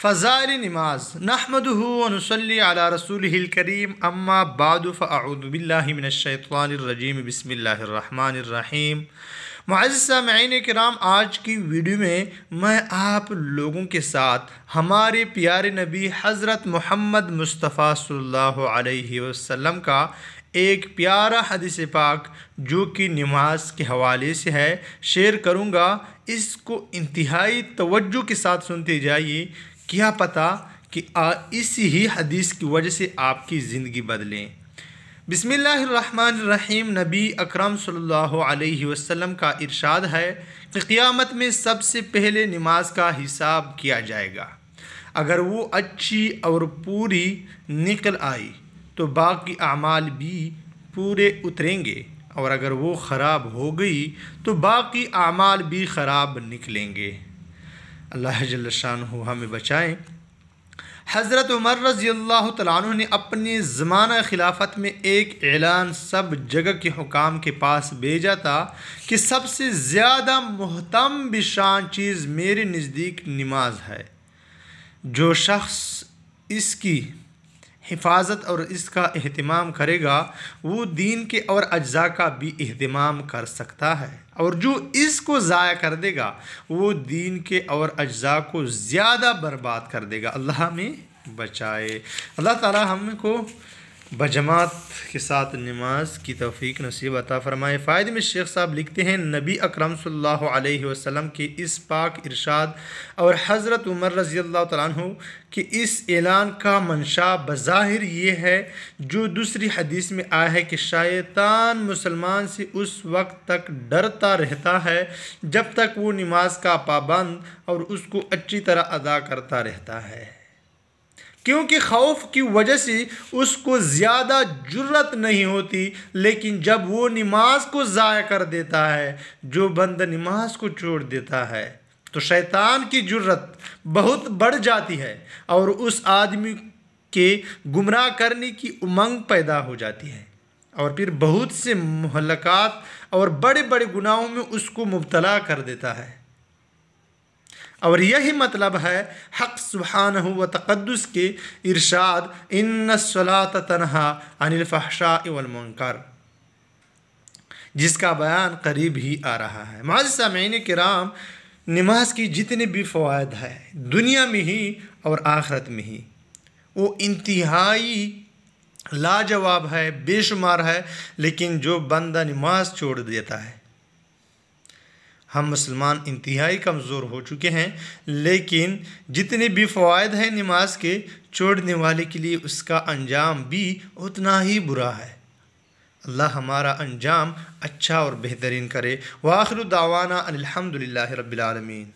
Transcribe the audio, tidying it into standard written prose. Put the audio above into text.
فضائل نماز نحمدہ ونصلی علی رسولہ الکریم اما بعد فاعوذ باللہ من الشیطان الرجیم بسم اللہ الرحمن الرحیم۔ معزز سامعین کرام، آج کی ویڈیو میں آپ لوگوں کے ساتھ ہمارے پیارے نبی حضرت محمد مصطفیٰ صلی اللہ علیہ وسلم کا ایک پیارا حدیث پاک جو کہ نماز کے حوالے سے ہے شیئر کروں گا۔ اس کو انتہائی توجہ کے ساتھ سنتے جائیے، کیا پتہ کہ اسی ہی حدیث کی وجہ سے آپ کی زندگی بدلیں۔ بسم اللہ الرحمن الرحیم۔ نبی اکرم صلی اللہ علیہ وسلم کا ارشاد ہے کہ قیامت میں سب سے پہلے نماز کا حساب کیا جائے گا۔ اگر وہ اچھی اور پوری نکل آئی تو باقی اعمال بھی پورے اتریں گے، اور اگر وہ خراب ہو گئی تو باقی اعمال بھی خراب نکلیں گے۔ اللہ جل شانہ ہمیں بچائیں۔ حضرت عمر رضی اللہ تعالیٰ عنہ نے اپنے زمانہ خلافت میں ایک اعلان سب جگہ کے حکام کے پاس بھیجا تھا کہ سب سے زیادہ محترم بشان چیز میرے نزدیک نماز ہے۔ جو شخص اس کی حفاظت اور اس کا اہتمام کرے گا وہ دین کے اور اجزاء کا بھی اہتمام کر سکتا ہے، اور جو اس کو ضائع کر دے گا وہ دین کے اور اجزاء کو زیادہ برباد کر دے گا۔ اللہ ہمیں بچائے۔ اللہ تعالی ہم کو بجماعت کے ساتھ نماز کی توفیق نصیب عطا فرمائے۔ فائدے میں شیخ صاحب لکھتے ہیں، نبی اکرم صلی اللہ علیہ وسلم کے اس پاک ارشاد اور حضرت عمر رضی اللہ تعالیٰ عنہ کہ اس اعلان کا منشا بظاہر یہ ہے جو دوسری حدیث میں آیا ہے کہ شیطان مسلمان سے اس وقت تک ڈرتا رہتا ہے جب تک وہ نماز کا پابند اور اس کو اچھی طرح ادا کرتا رہتا ہے، کیونکہ خوف کی وجہ سے اس کو زیادہ جرأت نہیں ہوتی، لیکن جب وہ نماز کو ضائع کر دیتا ہے، جو بندہ نماز کو چھوڑ دیتا ہے، تو شیطان کی جرأت بہت بڑھ جاتی ہے اور اس آدمی کے گمراہ کرنے کی امنگ پیدا ہو جاتی ہے، اور پھر بہت سے مہلکات اور بڑے بڑے گناہوں میں اس کو مبتلا کر دیتا ہے۔ اور یہی مطلب ہے حق سبحانہ و تقدس کے ارشاد، ان الصلاۃ تنہی عن الفحشاء والمنکر، جس کا بیان قریب ہی آ رہا ہے۔ معزز سامعین کرام، نماز کی جتنے بھی فوائد ہیں دنیا میں ہی اور آخرت میں ہی، وہ انتہائی لاجواب ہے، بے شمار ہے، لیکن جو بندہ نماز چھوڑ دیتا ہے، ہم مسلمان انتہائی کمزور ہو چکے ہیں، لیکن جتنے بھی فوائد ہیں نماز کے، چھوڑنے والے کے لیے اس کا انجام بھی اتنا ہی برا ہے۔ اللہ ہمارا انجام اچھا اور بہترین کرے۔ وآخر دعوانا الحمدللہ رب العالمین۔